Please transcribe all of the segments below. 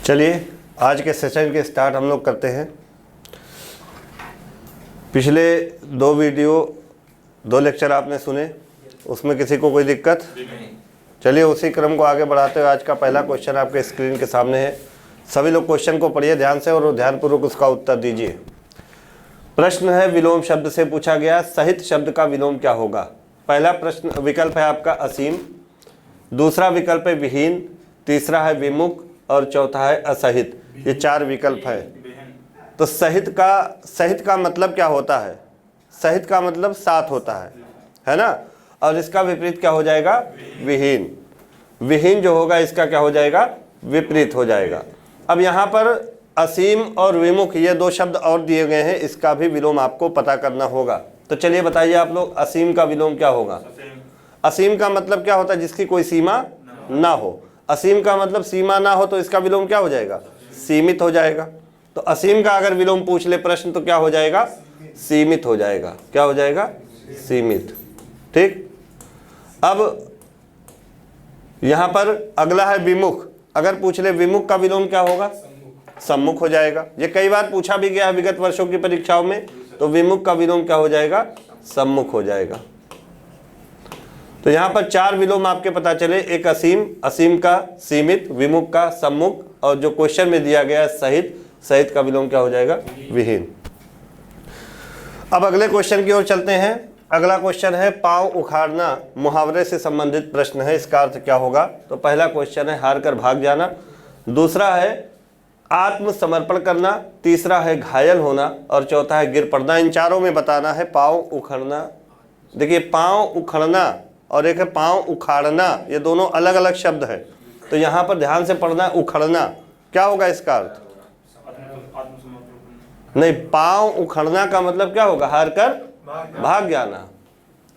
चलिए आज के सेशन के स्टार्ट हम लोग करते हैं। पिछले दो लेक्चर आपने सुने, उसमें किसी को कोई दिक्कत? चलिए उसी क्रम को आगे बढ़ाते हुए आज का पहला क्वेश्चन आपके स्क्रीन के सामने है। सभी लोग क्वेश्चन को पढ़िए ध्यान से और ध्यानपूर्वक उसका उत्तर दीजिए। प्रश्न है, विलोम शब्द से पूछा गया सहित शब्द का विलोम क्या होगा। पहला प्रश्न विकल्प है आपका असीम, दूसरा विकल्प है विहीन, तीसरा है विमुख और चौथा है असहित। ये चार विकल्प है। तो सहित का मतलब क्या होता है? सहित का मतलब साथ होता है ना। और इसका विपरीत क्या हो जाएगा? विहीन। विहीन जो होगा इसका क्या हो जाएगा? विपरीत हो जाएगा। अब यहाँ पर असीम और विमुख ये दो शब्द और दिए गए हैं, इसका भी विलोम आपको पता करना होगा। तो चलिए बताइए आप लोग, असीम का विलोम क्या होगा? असीम का मतलब क्या होता है? जिसकी कोई सीमा ना हो। असीम का मतलब सीमा ना हो, तो इसका विलोम क्या हो जाएगा? सीमित हो जाएगा। तो असीम का अगर विलोम पूछ ले प्रश्न तो क्या हो जाएगा? सीमित हो जाएगा। क्या हो जाएगा? सीमित। ठीक। अब यहां पर अगला है विमुख। अगर पूछ ले विमुख का विलोम क्या होगा? सम्मुख हो जाएगा। ये कई बार पूछा भी गया है विगत वर्षों की परीक्षाओं में। तो विमुख का विलोम क्या हो जाएगा? सम्मुख हो जाएगा। तो यहाँ पर चार विलोम आपके पता चले, एक असीम, असीम का सीमित, विमुख का सम्मुख, और जो क्वेश्चन में दिया गया है सहित, सहित का विलोम क्या हो जाएगा? विहीन। अब अगले क्वेश्चन की ओर चलते हैं। अगला क्वेश्चन है पांव उखाड़ना, मुहावरे से संबंधित प्रश्न है। इसका अर्थ क्या होगा? तो पहला क्वेश्चन है हार कर भाग जाना, दूसरा है आत्मसमर्पण करना, तीसरा है घायल होना और चौथा है गिर पड़ना। इन चारों में बताना है पांव उखड़ना। देखिए पांव उखड़ना और एक है पांव उखाड़ना, ये दोनों अलग अलग शब्द हैं। तो यहाँ पर ध्यान से पढ़ना। उखड़ना क्या होगा इसका अर्थ? नहीं, पांव उखड़ना का मतलब क्या होगा? हार कर भाग जाना।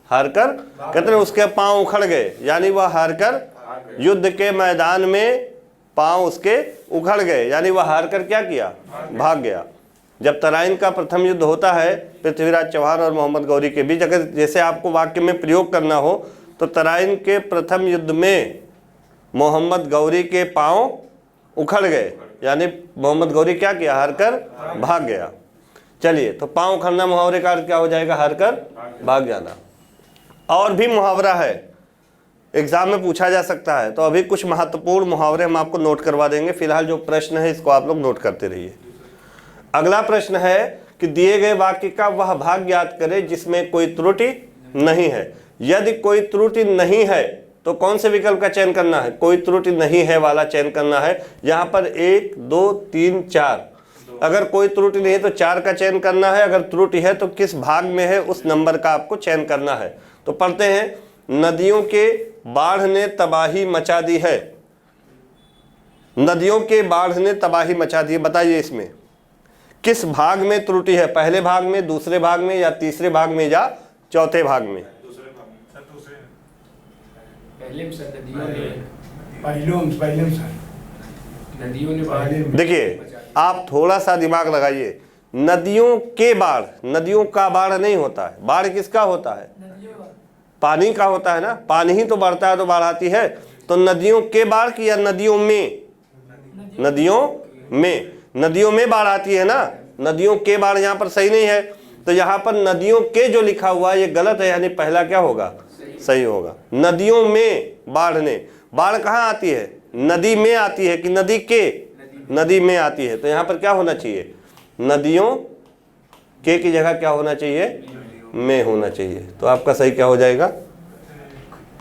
हार कर कहते हैं उसके पांव उखड़ गए, यानी वह हार कर युद्ध के मैदान में पांव उसके उखड़ गए, यानी वह हार कर क्या किया? भाग गया। जब तराइन का प्रथम युद्ध होता है पृथ्वीराज चौहान और मोहम्मद गौरी के बीच, अगर जैसे आपको वाक्य में प्रयोग करना हो तो तराइन के प्रथम युद्ध में मोहम्मद गौरी के पांव उखड़ गए, यानी मोहम्मद गौरी क्या किया? हार कर भाग गया। चलिए, तो पांव उखड़ना मुहावरे का अर्थ क्या हो जाएगा? हार कर भाग जाना। और भी मुहावरा है, एग्जाम में पूछा जा सकता है। तो अभी कुछ महत्वपूर्ण मुहावरे हम आपको नोट करवा देंगे। फिलहाल जो प्रश्न है इसको आप लोग नोट करते रहिए। अगला प्रश्न है कि दिए गए वाक्य का वह भाग ज्ञात करें जिसमें कोई त्रुटि नहीं है। यदि कोई त्रुटि नहीं है तो कौन से विकल्प का चयन करना है? कोई त्रुटि नहीं है वाला चयन करना है। यहाँ पर 1, 2, 3, 4। अगर कोई त्रुटि नहीं है तो 4 का चयन करना है। अगर त्रुटि है तो किस भाग में है उस नंबर का आपको चयन करना है। तो पढ़ते हैं, नदियों के बाढ़ ने तबाही मचा दी है। नदियों के बाढ़ ने तबाही मचा दी है। बताइए इसमें किस भाग में त्रुटि है? पहले भाग में, दूसरे भाग में या तीसरे भाग में या चौथे भाग में? देखिए आप थोड़ा सा दिमाग लगाइए। नदियों के बाढ़, नदियों का बाढ़ नहीं होता है। बाढ़ किसका होता है? पानी का होता है ना। पानी ही तो बढ़ता है तो बाढ़ आती है। तो नदियों के बाढ़ की या नदियों में? नदियों में। नदियों में बाढ़ आती है ना। नदियों के बाढ़ यहाँ पर सही नहीं है। तो यहाँ पर नदियों के जो लिखा हुआ है ये गलत है, यानी पहला क्या होगा? सही होगा। नदियों में बाढ़ ने, बाढ़ कहाँ आती है? नदी में आती है कि नदी के? नदी में आती है। तो यहाँ पर क्या होना चाहिए? नदियों के की जगह क्या होना चाहिए? में होना चाहिए। तो आपका सही क्या हो जाएगा?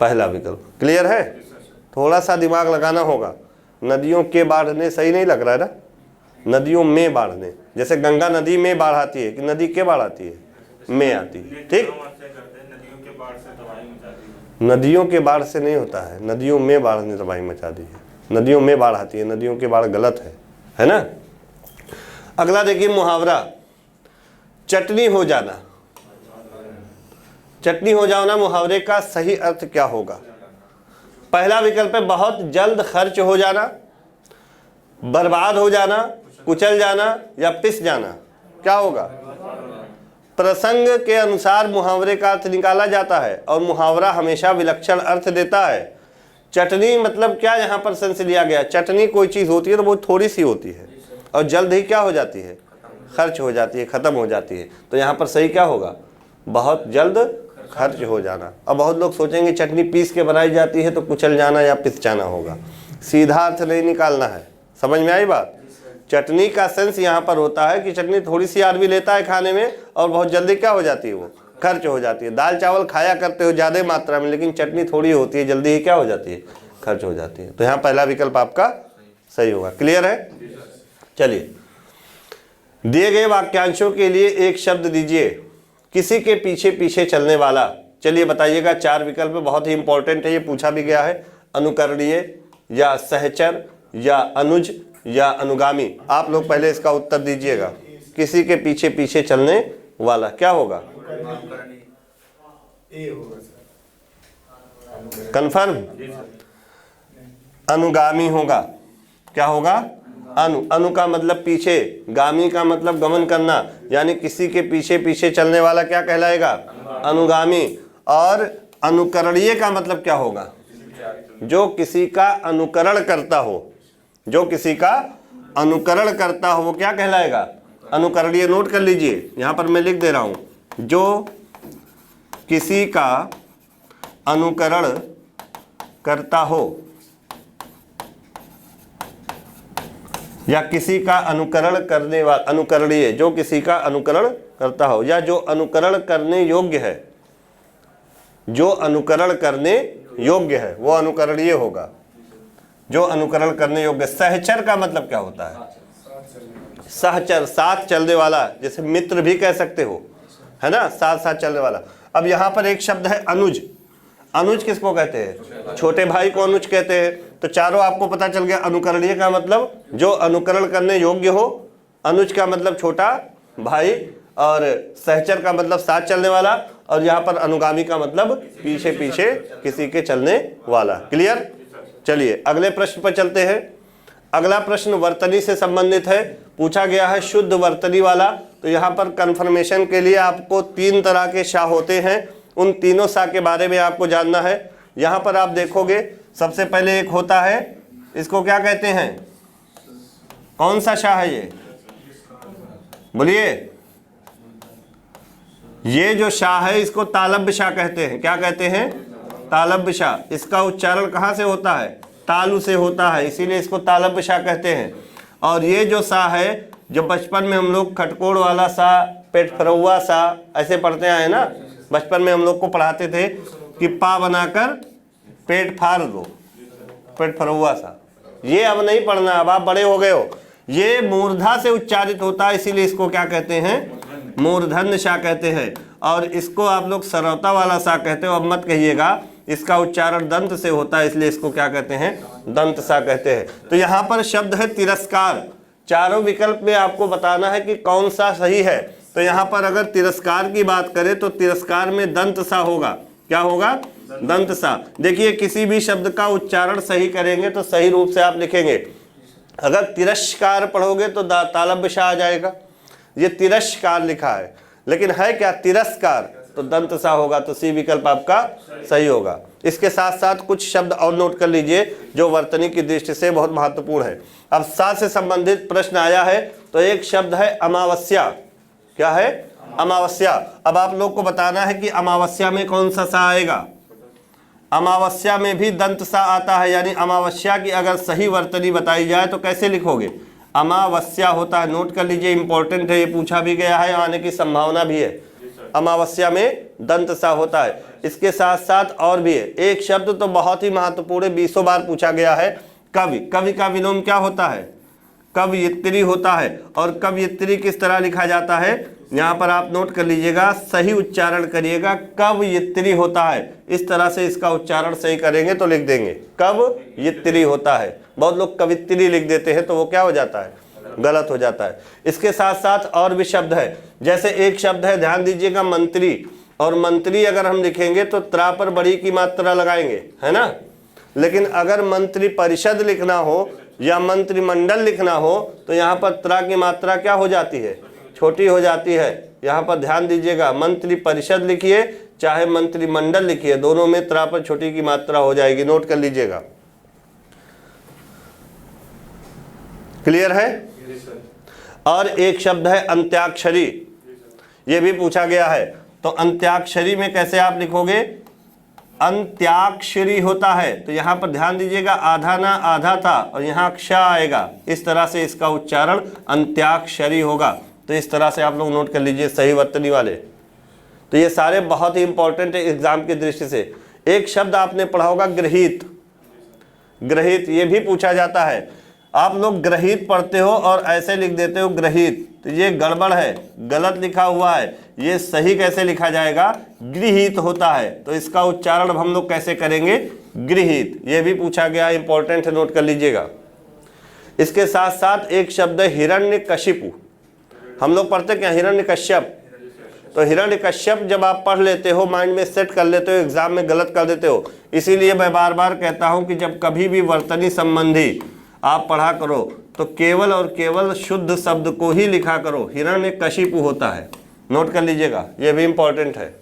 पहला विकल्प। क्लियर है? थोड़ा सा दिमाग लगाना होगा। नदियों के बाढ़ ने सही नहीं लग रहा है ना। नदियों में बाढ़ ने, जैसे गंगा नदी में बाढ़ आती है कि नदी के बाढ़ आती है? में आती है। ठीक। नदियों के बाढ़ से नहीं होता है, नदियों में बाढ़ ने तबाही मचा दी है। नदियों में बाढ़ आती है, नदियों के बाढ़ गलत है ना। अगला देखिए मुहावरा, चटनी हो जाना। चटनी हो जाना मुहावरे का सही अर्थ क्या होगा? पहला विकल्प है बहुत जल्द खर्च हो जाना, बर्बाद हो जाना, कुचल जाना या पिस जाना। क्या होगा? प्रसंग के अनुसार मुहावरे का अर्थ निकाला जाता है और मुहावरा हमेशा विलक्षण अर्थ देता है। चटनी मतलब क्या यहाँ पर सेंस लिया गया, चटनी कोई चीज़ होती है तो बहुत थोड़ी सी होती है और जल्द ही क्या हो जाती है, खर्च हो जाती है, ख़त्म हो जाती है। तो यहाँ पर सही क्या होगा, बहुत जल्द खर्च हो जाना। अब बहुत लोग सोचेंगे चटनी पीस के बनाई जाती है तो कुचल जाना या पिस जाना होगा, सीधा अर्थ नहीं निकालना है। समझ में आई बात? चटनी का सेंस यहाँ पर होता है कि चटनी थोड़ी सी आदमी लेता है खाने में और बहुत जल्दी क्या हो जाती है, वो खर्च हो जाती है। दाल चावल खाया करते हो ज़्यादा मात्रा में, लेकिन चटनी थोड़ी होती है, जल्दी ही क्या हो जाती है, खर्च हो जाती है। तो यहाँ पहला विकल्प आपका सही होगा। क्लियर है? चलिए, दिए गए वाक्यांशों के लिए एक शब्द दीजिए, किसी के पीछे पीछे चलने वाला। चलिए बताइएगा, 4 विकल्प बहुत ही इंपॉर्टेंट है, ये पूछा भी गया है। अनुकरणीय या सहचर या अनुज या अनुगामी। आप लोग पहले इसका उत्तर दीजिएगा। किसी के पीछे पीछे चलने वाला क्या होगा, कंफर्म? अनुगामी होगा। क्या होगा? अनु का मतलब पीछे, गामी का मतलब गमन करना, यानी किसी के पीछे पीछे चलने वाला क्या कहलाएगा, अनुगामी। और अनुकरणीय का मतलब क्या होगा, जो किसी का अनुकरण करता हो, जो किसी का अनुकरण करता हो वो क्या कहलाएगा, अनुकरणीय। नोट कर लीजिए, यहां पर मैं लिख दे रहा हूं, जो किसी का अनुकरण करता हो या किसी का अनुकरण करने वाला, अनुकरणीय, जो किसी का अनुकरण करता हो या जो अनुकरण करने योग्य है, जो अनुकरण करने योग्य है वो अनुकरणीय होगा, जो अनुकरण करने योग्य। सहचर का मतलब क्या होता है, सहचर, साथ चलने वाला, जैसे मित्र भी कह सकते हो, है ना, साथ साथ चलने वाला। अब यहाँ पर एक शब्द है अनुज। अनुज किसको कहते हैं, छोटे भाई को अनुज कहते हैं। तो चारों आपको पता चल गया। अनुकरणीय का मतलब जो अनुकरण करने योग्य हो, अनुज का मतलब छोटा भाई, और सहचर का मतलब साथ चलने वाला, और यहाँ पर अनुगामी का मतलब पीछे पीछे किसी के चलने वाला। क्लियर? चलिए अगले प्रश्न पर चलते हैं। अगला प्रश्न वर्तनी से संबंधित है, पूछा गया है शुद्ध वर्तनी वाला। तो यहाँ पर कंफर्मेशन के लिए आपको 3 तरह के शाह होते हैं, उन तीनों शाह के बारे में आपको जानना है। यहाँ पर आप देखोगे सबसे पहले एक होता है, इसको क्या कहते हैं, कौन सा शाह है ये, बोलिए। ये जो शाह है इसको तालब्य शाह कहते हैं। क्या कहते हैं, तालब्य शाह। इसका उच्चारण कहाँ से होता है, तालु से होता है, इसीलिए इसको तालब्य शाह कहते हैं। और ये जो सा है, जो बचपन में हम लोग खटकोड़ वाला सा, पेट फरौआ सा ऐसे पढ़ते आए ना, बचपन में हम लोग को पढ़ाते थे कि पा बनाकर पेट फाड़ दो, पेट फरौआ सा। ये अब नहीं पढ़ना, अब आप बड़े हो गए हो। ये मूर्धा से उच्चारित होता है, इसीलिए इसको क्या कहते हैं, मूर्धन्य सा कहते हैं। और इसको आप लोग सरौता वाला सा कहते हो, अब मत कहिएगा, इसका उच्चारण दंत से होता है, इसलिए इसको क्या कहते हैं, दंत सा कहते हैं। तो यहाँ पर शब्द है तिरस्कार। चारों विकल्प में आपको बताना है कि कौन सा सही है। तो यहाँ पर अगर तिरस्कार की बात करें तो तिरस्कार में दंत सा होगा। क्या होगा, दंत सा। देखिए किसी भी शब्द का उच्चारण सही करेंगे तो सही रूप से आप लिखेंगे। अगर तिरस्कार पढ़ोगे तो तालब्य शाह आ जाएगा। ये तिरस्कार लिखा है, लेकिन है क्या तिरस्कार, तो दंत सा होगा। तो सी विकल्प आपका सही होगा। इसके साथ साथ कुछ शब्द और नोट कर लीजिए जो वर्तनी की दृष्टि से बहुत महत्वपूर्ण है। अब सा से संबंधित प्रश्न आया है, तो एक शब्द है अमावस्या। क्या है, अमावस्या। अब आप लोग को बताना है कि अमावस्या में कौन सा सा आएगा। अमावस्या में भी दंत सा आता है, यानी अमावस्या की अगर सही वर्तनी बताई जाए तो कैसे लिखोगे, अमावस्या होता है। नोट कर लीजिए, इंपॉर्टेंट है, ये पूछा भी गया है, आने की संभावना भी है। अमावस्या में दंत सा होता है। इसके साथ साथ और भी है एक शब्द, तो बहुत ही महत्वपूर्ण है, 20 बार पूछा गया है, कवि। कवि का विलोम क्या होता है, कवयित्री होता है। और कवयित्री किस तरह लिखा जाता है, यहाँ पर आप नोट कर लीजिएगा, सही उच्चारण करिएगा, कवयित्री होता है। इस तरह से इसका उच्चारण सही करेंगे तो लिख देंगे कवयित्री होता है। बहुत लोग कवित्री लिख देते हैं तो वो क्या हो जाता है, गलत हो जाता है। इसके साथ साथ और भी शब्द है, जैसे एक शब्द है, ध्यान दीजिएगा, मंत्री। और मंत्री अगर हम लिखेंगे तो त्रा पर बड़ी की मात्रा लगाएंगे, है ना। लेकिन अगर मंत्री परिषद लिखना हो या मंत्रिमंडल लिखना हो तो यहाँ पर त्रा की मात्रा क्या हो जाती है, छोटी हो जाती है। यहाँ पर ध्यान दीजिएगा, मंत्री परिषद लिखिए चाहे मंत्रिमंडल लिखिए, दोनों में त्रा पर छोटी की मात्रा हो जाएगी, नोट कर लीजिएगा। क्लियर है? और एक शब्द है अंत्याक्षरी, ये भी पूछा गया है। तो अंत्याक्षरी में कैसे आप लिखोगे? अंत्याक्षरी होता है, तो यहां पर ध्यान दीजिएगा, आधा ना आधा था और यहां क्ष आएगा, इस तरह से इसका उच्चारण अंत्याक्षरी होगा। तो इस तरह से आप लोग नोट कर लीजिए, सही वर्तनी वाले। तो ये सारे बहुत ही इंपॉर्टेंट है एग्जाम की दृष्टि से। एक शब्द आपने पढ़ा होगा गृहीत, गृहीत ये भी पूछा जाता है। आप लोग गृहीत पढ़ते हो और ऐसे लिख देते हो गृहीत, तो ये गड़बड़ है, गलत लिखा हुआ है। ये सही कैसे लिखा जाएगा? गृहीत होता है। तो इसका उच्चारण हम लोग कैसे करेंगे? गृहीत। ये भी पूछा गया, इंपॉर्टेंट है, नोट कर लीजिएगा। इसके साथ साथ एक शब्द है हिरण्यकशिपु। हम लोग पढ़ते क्या? हिरण्यकश्यप। तो हिरण्यकश्यप जब आप पढ़ लेते हो, माइंड में सेट कर लेते हो, एग्जाम में गलत कर देते हो। इसीलिए मैं बार बार कहता हूं कि जब कभी भी वर्तनी संबंधी आप पढ़ा करो तो केवल और केवल शुद्ध शब्द को ही लिखा करो। हिरण्यकशिपु होता है, नोट कर लीजिएगा, यह भी इंपॉर्टेंट है।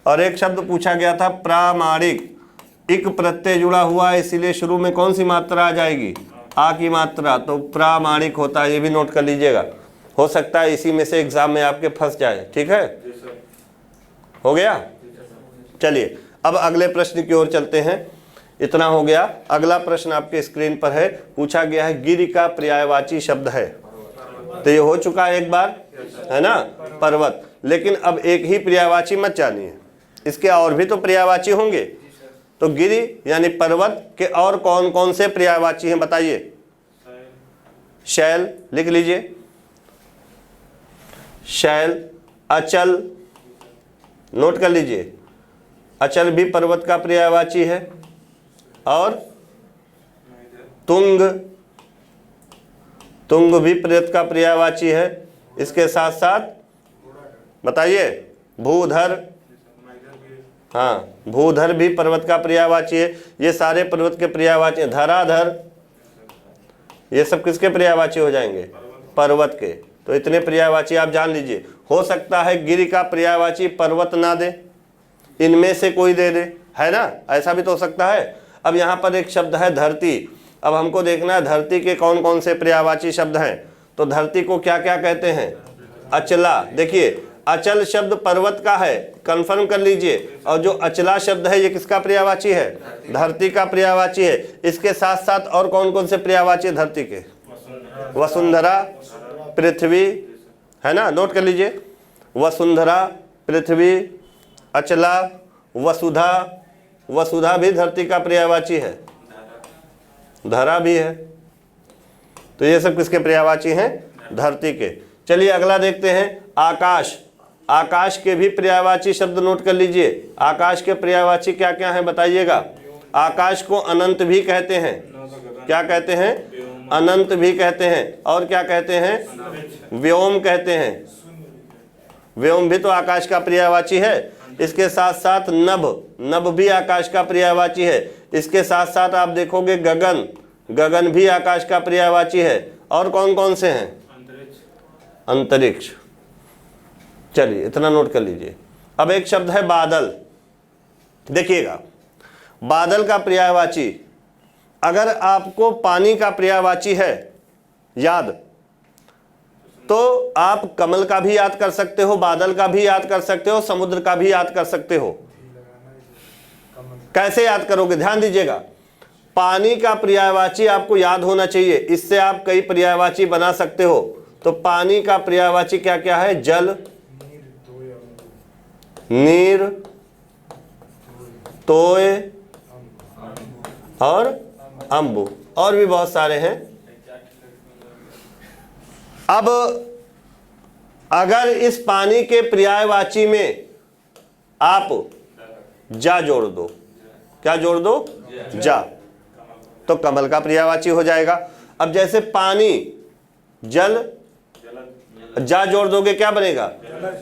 और एक शब्द पूछा गया था प्रामाणिक, इक प्रत्यय जुड़ा हुआ है, इसीलिए शुरू में कौन सी मात्रा आ जाएगी? आ की मात्रा, तो प्रामाणिक होता है, ये भी नोट कर लीजिएगा। हो सकता है इसी में से एग्जाम में आपके फंस जाए, ठीक है? हो गया? चलिए अब अगले प्रश्न की ओर चलते हैं। इतना हो गया। अगला प्रश्न आपके स्क्रीन पर है, पूछा गया है गिरि का पर्यायवाची शब्द है। तो ये हो चुका है एक बार, है ना, पर्वत। लेकिन अब एक ही पर्यायवाची मत जानिए, इसके और भी तो पर्यायवाची होंगे। तो गिरि यानी पर्वत के और कौन कौन से पर्यायवाची हैं बताइए? शैल लिख लीजिए, शैल, अचल, नोट कर लीजिए, अचल भी पर्वत का पर्यायवाची है। और तुंग, तुंग भी पर्वत का पर्यायवाची है। इसके साथ साथ बताइए भूधर, हाँ भूधर भी पर्वत का पर्यायवाची है। ये सारे पर्वत के पर्यायवाची हैं। धराधर, ये सब किसके पर्यायवाची हो जाएंगे? पर्वत के। तो इतने पर्यायवाची आप जान लीजिए। हो सकता है गिरि का पर्यायवाची पर्वत ना दे, इनमें से कोई दे दे, है ना, ऐसा भी तो हो सकता है। अब यहाँ पर एक शब्द है धरती। अब हमको देखना है धरती के कौन कौन से पर्यायवाची शब्द हैं। तो धरती को क्या क्या कहते हैं? अचला। देखिए अचल शब्द पर्वत का है, कंफर्म कर लीजिए। और जो अचला शब्द है ये किसका पर्यायवाची है? धरती का पर्यायवाची है। इसके साथ साथ और कौन कौन से पर्यायवाची धरती के? वसुंधरा, पृथ्वी, है ना, नोट कर लीजिए। वसुंधरा, पृथ्वी, अचला, वसुधा, वसुधा भी धरती का पर्यायवाची है, धरा भी है। तो ये सब किसके पर्यायवाची हैं? धरती के। चलिए अगला देखते हैं आकाश। आकाश के भी पर्यायवाची शब्द नोट कर लीजिए। आकाश के पर्यायवाची क्या क्या हैं बताइएगा? आकाश को अनंत भी कहते हैं। क्या कहते हैं? अनंत भी कहते हैं। और क्या कहते हैं? व्योम कहते हैं। व्योम भी तो आकाश का पर्यायवाची है। इसके साथ साथ नभ, नभ भी आकाश का पर्यायवाची है। इसके साथ साथ आप देखोगे गगन, गगन भी आकाश का पर्यायवाची है। और कौन कौन से हैं? अंतरिक्ष। चलिए इतना नोट कर लीजिए। अब एक शब्द है बादल। देखिएगा बादल का पर्यायवाची, अगर आपको पानी का पर्यायवाची है याद, तो आप कमल का भी याद कर सकते हो, बादल का भी याद कर सकते हो, समुद्र का भी याद कर सकते हो। कैसे याद करोगे? ध्यान दीजिएगा, पानी का पर्यायवाची आपको याद होना चाहिए, इससे आप कई पर्यायवाची बना सकते हो। तो पानी का पर्यायवाची क्या क्या है? जल, नीर, तोय और अम्बु, और भी बहुत सारे हैं। अब अगर इस पानी के पर्यायवाची में आप जा जोड़ दो, क्या जोड़ दो? जा, तो कमल का पर्यायवाची हो जाएगा। अब जैसे पानी, जल, जा जोड़ दोगे क्या बनेगा?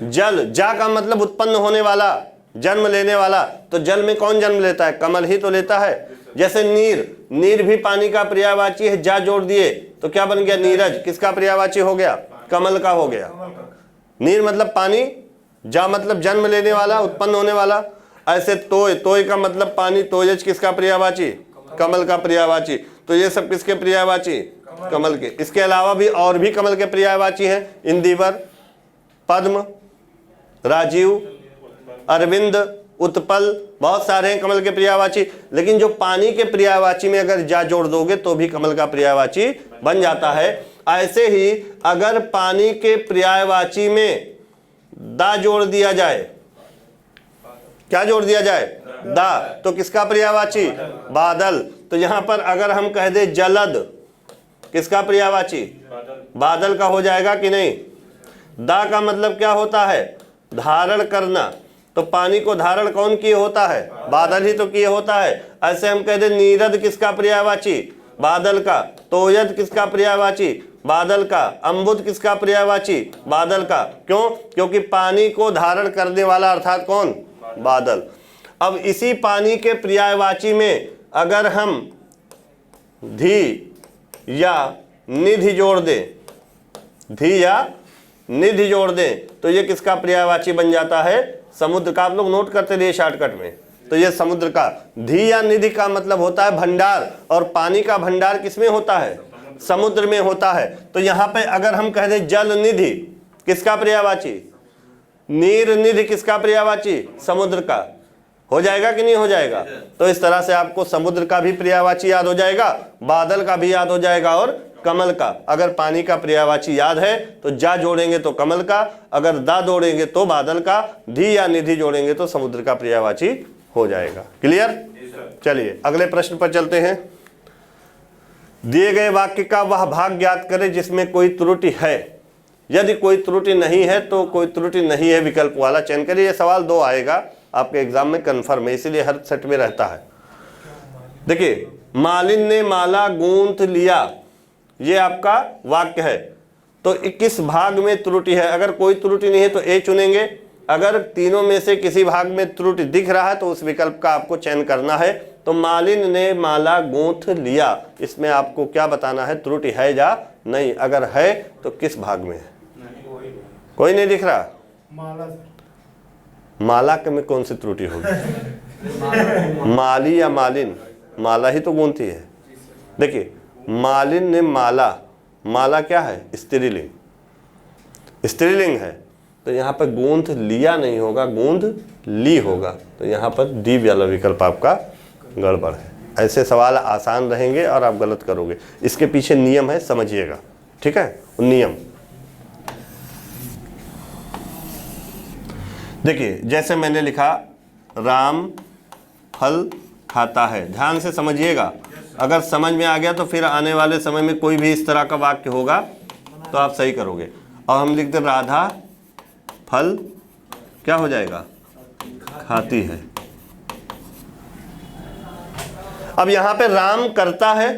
जल। जा का मतलब उत्पन्न होने वाला, जन्म लेने वाला। तो जल में कौन जन्म लेता है? कमल ही तो लेता है। जैसे नीर, नीर भी पानी का पर्यायवाची है, जा जोड़ दिए तो क्या बन गया? नीरज। किसका पर्यायवाची हो गया? कमल का हो गया। नीर मतलब पानी, जा मतलब जन्म लेने वाला, उत्पन्न होने वाला। ऐसे तोय, तोय का मतलब पानी, तोयज किसका पर्यायवाची? कमल का पर्यायवाची। तो ये सब किसके पर्यायवाची? कमल के। इसके अलावा भी और भी कमल के पर्यायवाची हैं, इंदिवर, पद्म, राजीव, अरविंद, उत्पल, बहुत सारे हैं कमल के पर्यायवाची। लेकिन जो पानी के पर्यायवाची में अगर जा जोड़ दोगे तो भी कमल का पर्यायवाची बन जाता है। ऐसे ही अगर पानी के पर्यायवाची में दा जोड़ दिया जाए, क्या जोड़ दिया जाए? दा, तो किसका पर्यायवाची? बादल। तो यहां पर अगर हम कह दे जलद, किसका पर्यायवाची? बादल का हो जाएगा कि नहीं? दा का मतलब क्या होता है? धारण करना। तो पानी को धारण कौन किए होता है? बादल ही तो किए होता है। ऐसे हम कह दे नीरद, किसका पर्यायवाची? बादल का। तोयद किसका पर्यायवाची? बादल का। अम्बुद किसका पर्यायवाची? बादल का। क्यों? क्योंकि पानी को धारण करने वाला अर्थात कौन? बादल। अब इसी पानी के पर्यायवाची में अगर हम धी या निधि जोड़ दें, धी या निधि जोड़ दें, तो ये किसका पर्यायवाची बन जाता है? समुद्र का। आप लोग नोट करते रहिए शॉर्टकट में। तो ये समुद्र का। धी या निधि का मतलब होता है भंडार, और पानी का भंडार किसमें होता है? समुद्र में होता है। तो यहाँ पे अगर हम कह दें जल निधि, किसका पर्यायवाची? नीर निधि किसका पर्यायवाची? समुद्र का। हो जाएगा कि नहीं हो जाएगा? तो इस तरह से आपको समुद्र का भी पर्यायवाची याद हो जाएगा, बादल का भी याद हो जाएगा, और कमल का। अगर पानी का पर्यायवाची याद है तो जा जोड़ेंगे तो कमल का, अगर दा जोड़ेंगे तो बादल का, धी या निधि जोड़ेंगे तो समुद्र का पर्यायवाची हो जाएगा। क्लियर? चलिए अगले प्रश्न पर चलते हैं। दिए गए वाक्य का वह भाग ज्ञात करें जिसमें कोई त्रुटि है। यदि कोई त्रुटि नहीं है तो कोई त्रुटि नहीं है विकल्प वाला चयन करिए। ये सवाल 2 आएगा आपके एग्जाम में कन्फर्म है, इसीलिए हर सेट में रहता है। देखिए, मालिन ने माला गूंथ लिया, ये आपका वाक्य है। तो किस भाग में त्रुटि है? अगर कोई त्रुटि नहीं है तो ए चुनेंगे। अगर तीनों में से किसी भाग में त्रुटि दिख रहा है तो उस विकल्प का आपको चयन करना है। तो मालिन ने माला गूंथ लिया, इसमें आपको क्या बताना है? त्रुटि है या नहीं? अगर है तो किस भाग में है? कोई नहीं दिख रहा? माला के में कौन सी त्रुटि होगी? माली या मालिन? माला ही तो गूंथी है। देखिए, मालिन ने माला, माला क्या है? स्त्रीलिंग, स्त्रीलिंग है। तो यहाँ पर गूंथ लिया नहीं होगा, गूंथ ली होगा। तो यहाँ पर डी वाला विकल्प आपका गड़बड़ है। ऐसे सवाल आसान रहेंगे और आप गलत करोगे। इसके पीछे नियम है, समझिएगा, ठीक है? नियम देखिए, जैसे मैंने लिखा राम फल खाता है, ध्यान से समझिएगा। अगर समझ में आ गया तो फिर आने वाले समय में कोई भी इस तरह का वाक्य होगा तो आप सही करोगे। और हम लिखते राधा फल क्या हो जाएगा? खाती है। अब यहां पे राम करता है,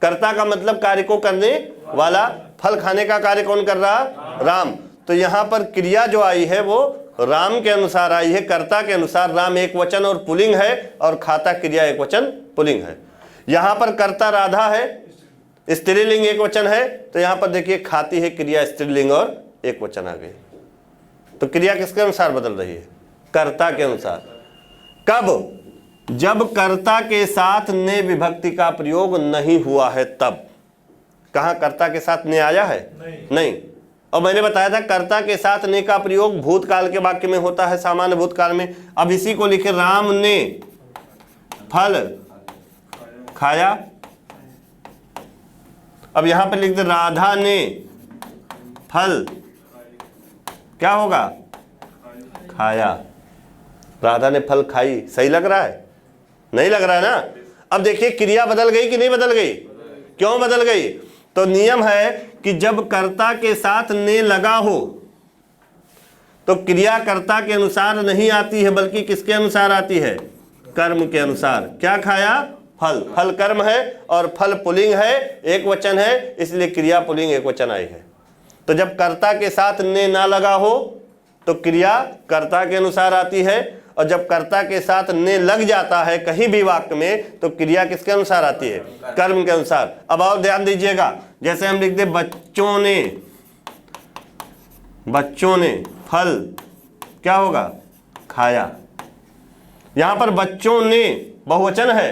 कर्ता का मतलब कार्य को करने वाला, फल खाने का कार्य कौन कर रहा? राम। तो यहां पर क्रिया जो आई है वो राम के अनुसार आई है, कर्ता के अनुसार। राम एक वचन और पुल्लिंग है, और खाता क्रिया एक वचन पुल्लिंग है। यहां पर कर्ता राधा है, स्त्रीलिंग एक वचन है। तो यहां पर देखिए खाती है क्रिया स्त्रीलिंग और एक वचन आ गई। तो क्रिया किसके अनुसार बदल रही है? कर्ता के अनुसार। कब? जब कर्ता के साथ ने विभक्ति का प्रयोग नहीं हुआ है तब। कहां कर्ता के साथ ने आया है? नहीं। और मैंने बताया था कर्ता के साथ ने का प्रयोग भूतकाल के वाक्य में होता है, सामान्य भूतकाल में। अब इसी को लिखे राम ने फल खाया। अब यहां पर लिख दे राधा ने फल क्या होगा? खाया। राधा ने फल खाई। सही लग रहा है? नहीं लग रहा है ना? अब देखिए क्रिया बदल गई कि नहीं बदल गई? क्यों बदल गई? तो नियम है कि जब कर्ता के साथ ने लगा हो तो क्रिया कर्ता के अनुसार नहीं आती है, बल्कि किसके अनुसार आती है? कर्म के अनुसार। क्या खाया? फल। फल कर्म है और फल पुल्लिंग है, एक वचन है, इसलिए क्रिया पुल्लिंग एक वचन आई है। तो जब कर्ता के साथ ने ना लगा हो तो क्रिया कर्ता के अनुसार आती है, और जब कर्ता के साथ ने लग जाता है कहीं भी वाक्य में तो क्रिया किसके अनुसार आती है? कर्म के अनुसार। अब और ध्यान दीजिएगा, जैसे हम लिखते बच्चों ने फल क्या होगा? खाया। यहां पर बच्चों ने बहुवचन है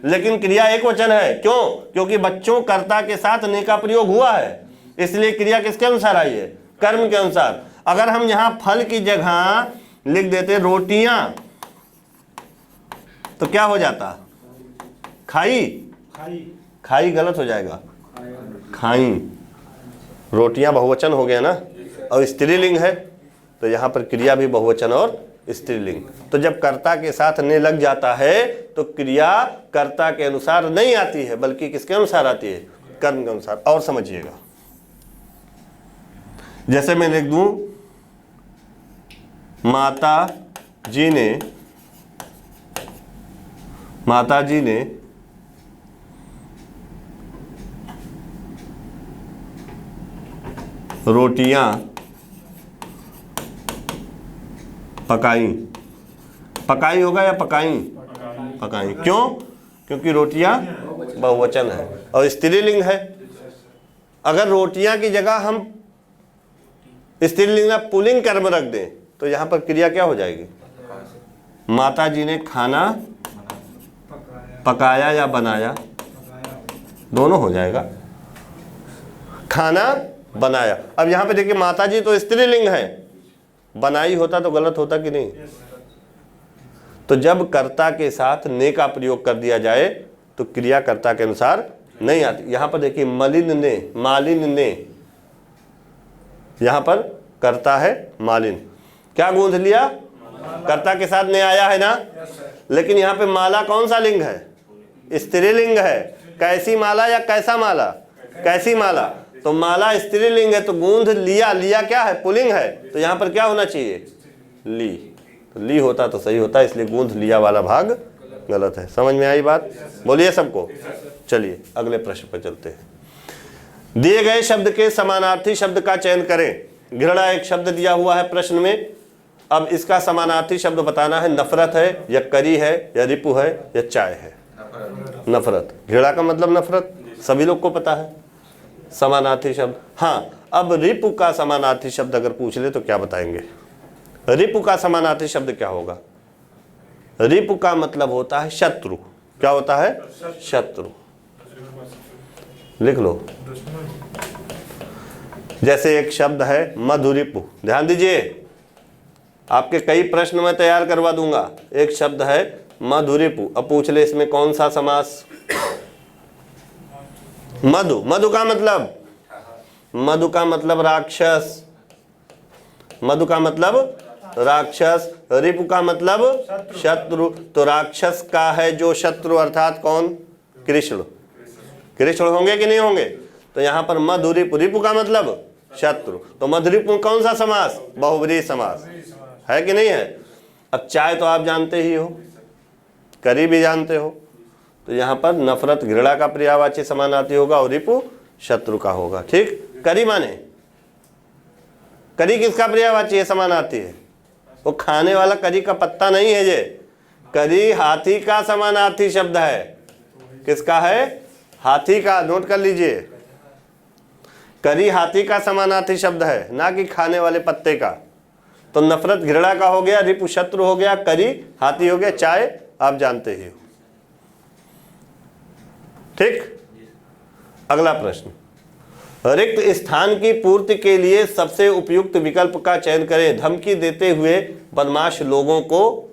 लेकिन क्रिया एक वचन है। क्यों? क्योंकि बच्चों कर्ता के साथ ने का प्रयोग हुआ है, इसलिए क्रिया किसके अनुसार आई है? कर्म के अनुसार। अगर हम यहां फल की जगह लिख देते रोटियां तो क्या हो जाता? खाई। खाई गलत हो जाएगा, खाई। रोटियां बहुवचन हो गया ना, और स्त्रीलिंग है तो यहां पर क्रिया भी बहुवचन और स्त्रीलिंग। तो जब कर्ता के साथ ने लग जाता है तो क्रिया कर्ता के अनुसार नहीं आती है बल्कि किसके अनुसार आती है? कर्म के अनुसार। और समझिएगा, जैसे मैं लिख दूं माता जी ने रोटियां पकाई। पकाई होगा या पकाई? पकाई। क्यों? क्योंकि रोटियां बहुवचन है और स्त्रीलिंग है। अगर रोटियां की जगह हम स्त्रीलिंग में पुल्लिंग कर्म रख दें तो यहां पर क्रिया क्या हो जाएगी? माता जी ने खाना पकाया या बनाया, दोनों हो जाएगा। खाना बनाया। अब यहां पे देखिए माता जी तो स्त्रीलिंग है, बनाई होता तो गलत होता कि नहीं? तो जब कर्ता के साथ ने का प्रयोग कर दिया जाए तो क्रिया कर्ता के अनुसार नहीं आती। यहां पर देखिए मलिन ने, मालिन ने, यहां पर कर्ता है मालिन। क्या गूंथ लिया? कर्ता के साथ ने आया है ना, लेकिन यहां पे माला कौन सा लिंग है? स्त्रीलिंग है। कैसी माला या कैसा माला? कैसी माला। तो माला स्त्रीलिंग है तो गूंथ लिया, लिया क्या है? पुल्लिंग है। तो यहां पर क्या होना चाहिए? ली। तो ली होता तो सही होता, इसलिए गूंथ लिया वाला भाग गलत है। समझ में आई बात? बोलिए सबको। चलिए अगले प्रश्न पर चलते हैं। दिए गए शब्द के समानार्थी शब्द का चयन करें। घृणा एक शब्द दिया हुआ है प्रश्न में। अब इसका समानार्थी शब्द बताना है। नफरत है या करी है या रिपु है या चाय है? नफरत। घृणा का मतलब नफरत, सभी लोग को पता है। समानार्थी शब्द, हाँ। अब रिपु का समानार्थी शब्द अगर पूछ ले तो क्या बताएंगे? रिपु का समानार्थी शब्द क्या होगा? रिपु का मतलब होता है शत्रु। क्या होता है? शत्रु। लिख लो। जैसे एक शब्द है मधुरिपु। ध्यान दीजिए, आपके कई प्रश्न मैं तैयार करवा दूंगा। एक शब्द है मधुरिपु। अब पूछ ले इसमें कौन सा समास? मधु। मधु का मतलब, मधु का मतलब राक्षस। मधु का मतलब राक्षस। रिपु का मतलब शत्रु। तो राक्षस का है जो शत्रु, अर्थात कौन? कृष्ण। कृष्ण होंगे कि नहीं होंगे? तो यहां पर मधुरिपु, रिपु का मतलब शत्रु। तो मधुरिपु कौन सा समास? बहुव्रीहि समास है कि नहीं है? अब चाय तो आप जानते ही हो, करी भी जानते हो। तो यहां पर नफरत घृणा का पर्यायवाची समानार्थी होगा और रिपु शत्रु का होगा। ठीक। करी माने, करी किसका पर्यायवाची है? समानार्थी है। वो खाने वाला करी का पत्ता नहीं है। ये करी हाथी का समानार्थी शब्द है। किसका है? हाथी का। नोट कर लीजिए, करी हाथी का समानार्थी शब्द है, ना कि खाने वाले पत्ते का। तो नफरत घृणा का हो गया, रिपु शत्रु हो गया, करी हाथी हो गया, चाय आप जानते ही हो। ठीक। अगला प्रश्न, रिक्त स्थान की पूर्ति के लिए सबसे उपयुक्त विकल्प का चयन करें। धमकी देते हुए बदमाश लोगों को,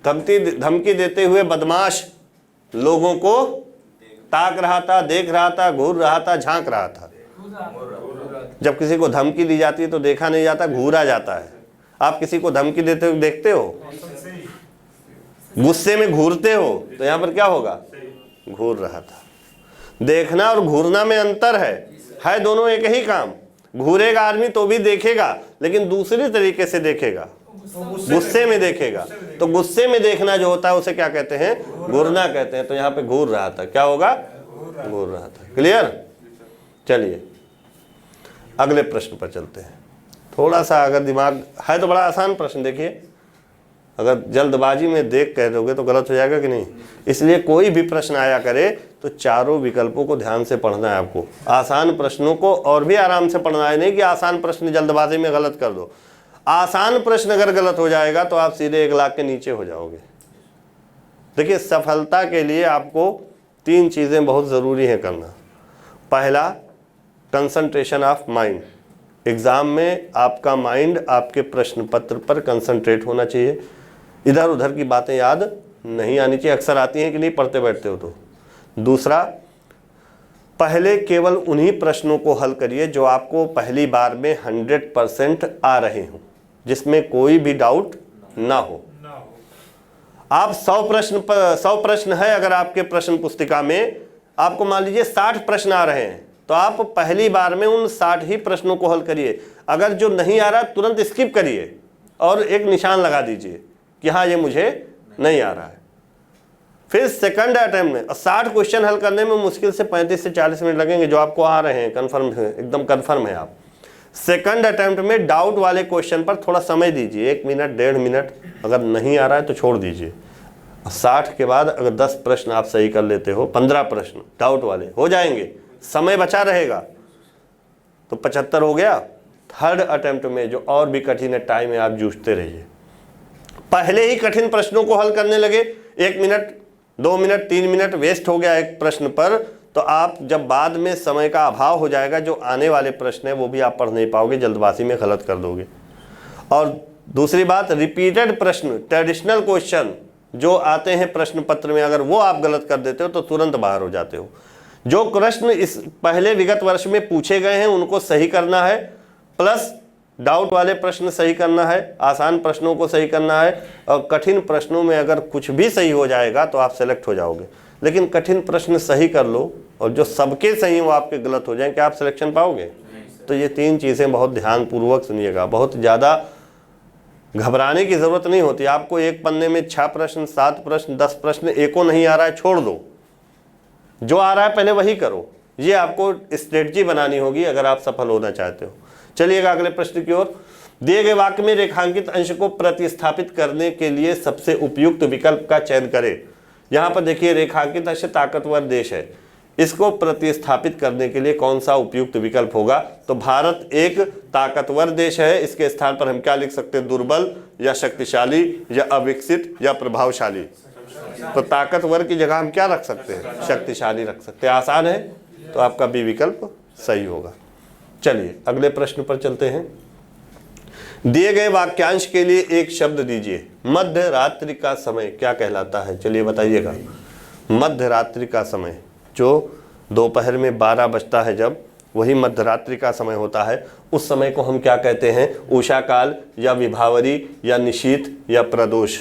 धमकी देते हुए बदमाश लोगों को ताक रहा था, देख रहा था, घूर रहा था, झांक रहा था। जब किसी को धमकी दी जाती है तो देखा नहीं जाता, घूरा जाता है। आप किसी को धमकी देते हुए देखते हो, गुस्से में घूरते हो, तो यहां पर क्या होगा? घूर रहा था। देखना और घूरना में अंतर है दोनों एक ही काम। घूरेगा आदमी तो भी देखेगा, लेकिन दूसरी तरीके से देखेगा, गुस्से में देखेगा। तो गुस्से में देखना जो होता है उसे क्या कहते हैं? घूरना कहते हैं। तो यहाँ पे घूर रहा था, क्या होगा? घूर रहा था। क्लियर? चलिए अगले प्रश्न पर चलते हैं। थोड़ा सा अगर दिमाग है तो बड़ा आसान प्रश्न। देखिए, अगर जल्दबाजी में देख कह दोगे तो गलत हो जाएगा कि नहीं। इसलिए कोई भी प्रश्न आया करे तो चारों विकल्पों को ध्यान से पढ़ना है आपको। आसान प्रश्नों को और भी आराम से पढ़ना है, नहीं कि आसान प्रश्न जल्दबाजी में गलत कर दो। आसान प्रश्न अगर गलत हो जाएगा तो आप सीधे 1 लाख के नीचे हो जाओगे। देखिए, सफलता के लिए आपको 3 चीज़ें बहुत ज़रूरी हैं करना। पहला, कंसंट्रेशन ऑफ माइंड। एग्ज़ाम में आपका माइंड आपके प्रश्न पत्र पर कंसंट्रेट होना चाहिए, इधर उधर की बातें याद नहीं आनी चाहिए। अक्सर आती हैं कि नहीं पढ़ते बैठते हो तो। दूसरा, पहले केवल उन्हीं प्रश्नों को हल करिए जो आपको पहली बार में 100% आ रहे हों, जिसमें कोई भी डाउट ना हो। आप 100 प्रश्न है अगर आपके प्रश्न पुस्तिका में, आपको मान लीजिए 60 प्रश्न आ रहे हैं, तो आप पहली बार में उन 60 ही प्रश्नों को हल करिए। अगर जो नहीं आ रहा तुरंत स्किप करिए और एक निशान लगा दीजिए कि हाँ ये मुझे नहीं आ रहा है। फिर सेकंड अटेम्प्ट में 60 क्वेश्चन हल करने में मुश्किल से 35 से 40 मिनट लगेंगे, जो आपको आ रहे हैं कन्फर्म है, एकदम कन्फर्म है आप। सेकंड अटेम्प्ट में डाउट वाले क्वेश्चन पर थोड़ा समय दीजिए, 1 मिनट 1.5 मिनट, अगर नहीं आ रहा है तो छोड़ दीजिए। 60 के बाद अगर 10 प्रश्न आप सही कर लेते हो, 15 प्रश्न डाउट वाले हो जाएंगे, समय बचा रहेगा, तो 75 हो गया। थर्ड अटेम्प्ट में जो और भी कठिन है, टाइम है, आप जूझते रहिए। पहले ही कठिन प्रश्नों को हल करने लगे, 1 मिनट 2 मिनट 3 मिनट वेस्ट हो गया एक प्रश्न पर, तो आप जब बाद में समय का अभाव हो जाएगा, जो आने वाले प्रश्न है वो भी आप पढ़ नहीं पाओगे, जल्दबाजी में गलत कर दोगे। और दूसरी बात, रिपीटेड प्रश्न, ट्रेडिशनल क्वेश्चन जो आते हैं प्रश्न पत्र में, अगर वो आप गलत कर देते हो तो तुरंत बाहर हो जाते हो। जो प्रश्न इस पहले विगत वर्ष में पूछे गए हैं उनको सही करना है, प्लस डाउट वाले प्रश्न सही करना है, आसान प्रश्नों को सही करना है, और कठिन प्रश्नों में अगर कुछ भी सही हो जाएगा तो आप सेलेक्ट हो जाओगे। लेकिन कठिन प्रश्न सही कर लो और जो सबके सही हैं वो आपके गलत हो जाएं, क्या आप सिलेक्शन पाओगे? तो ये 3 चीज़ें बहुत ध्यानपूर्वक सुनिएगा। बहुत ज़्यादा घबराने की ज़रूरत नहीं होती। आपको एक पन्ने में 6 प्रश्न 7 प्रश्न 10 प्रश्न, एको नहीं आ रहा है छोड़ दो, जो आ रहा है पहले वही करो। ये आपको स्ट्रेटजी बनानी होगी अगर आप सफल होना चाहते हो। चलिएगा अगले प्रश्न की ओर। दिए गए वाक्य में रेखांकित अंश को प्रतिस्थापित करने के लिए सबसे उपयुक्त विकल्प का चयन करें। यहाँ पर देखिए, रेखांकित अंश ताकतवर देश है, इसको प्रतिस्थापित करने के लिए कौन सा उपयुक्त विकल्प होगा? तो भारत एक ताकतवर देश है, इसके स्थान पर हम क्या लिख सकते हैं? दुर्बल या शक्तिशाली या अविकसित या प्रभावशाली। तो ताकतवर की जगह हम क्या रख सकते हैं? शक्तिशाली रख सकते हैं। आसान है, तो आपका बी विकल्प सही होगा। चलिए अगले प्रश्न पर चलते हैं। दिए गए वाक्यांश के लिए एक शब्द दीजिए। मध्य रात्रि का समय क्या कहलाता है? चलिए बताइएगा। मध्य रात्रि का समय, जो दोपहर में 12 बजता है, जब वही मध्य रात्रि का समय होता है, उस समय को हम क्या कहते हैं? उषा काल या विभावरी या निशीथ या प्रदोष।